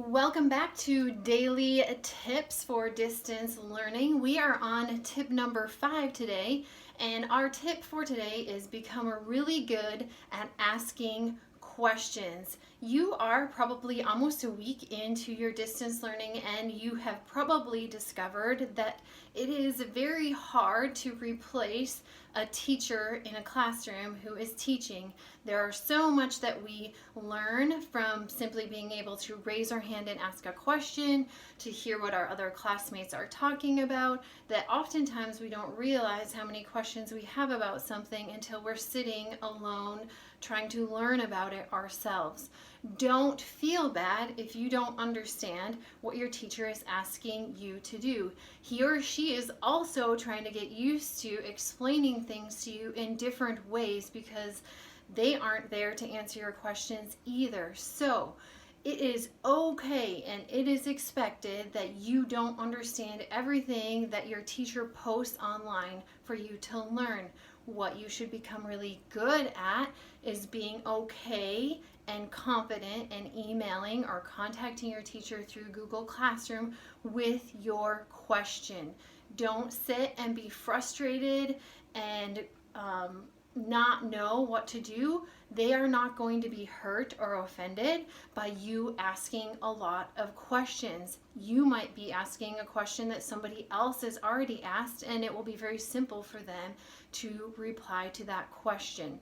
Welcome back to Daily Tips for Distance Learning. We are on tip number 5 today, and our tip for today is become really good at asking questions. You are probably almost a week into your distance learning, and you have probably discovered that it is very hard to replace a teacher in a classroom who is teaching. There are so much that we learn from simply being able to raise our hand and ask a question, to hear what our other classmates are talking about, that oftentimes we don't realize how many questions we have about something until we're sitting alone trying to learn about it ourselves. Don't feel bad if you don't understand what your teacher is asking you to do. He or she is also trying to get used to explaining things to you in different ways because they aren't there to answer your questions either. So it is okay and it is expected that you don't understand everything that your teacher posts online for you to learn. What you should become really good at is being okay and confident in emailing or contacting your teacher through Google Classroom with your question. Don't sit and be frustrated and not know what to do. They are not going to be hurt or offended by you asking a lot of questions. You might be asking a question that somebody else has already asked, and it will be very simple for them to reply to that question.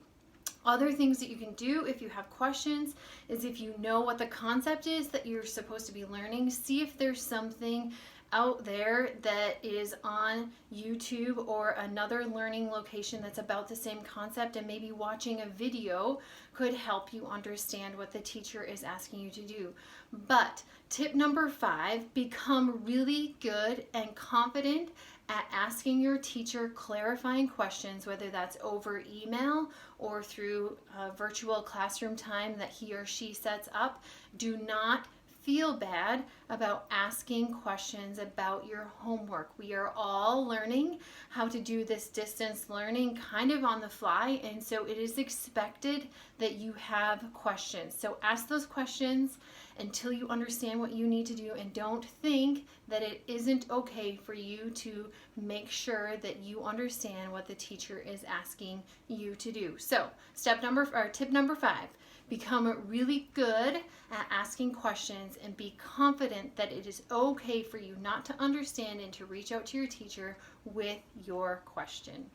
Other things that you can do if you have questions is, if you know what the concept is that you're supposed to be learning, see if there's something out there that is on YouTube or another learning location that's about the same concept, and maybe watching a video could help you understand what the teacher is asking you to do. But tip number 5, become really good and confident at asking your teacher clarifying questions, whether that's over email or through a virtual classroom time that he or she sets up. Do not feel bad about asking questions about your homework. We are all learning how to do this distance learning kind of on the fly, and so it is expected that you have questions. So ask those questions until you understand what you need to do, and don't think that it isn't okay for you to make sure that you understand what the teacher is asking you to do. So tip number 5, become really good at asking questions and be confident that it is okay for you not to understand and to reach out to your teacher with your question.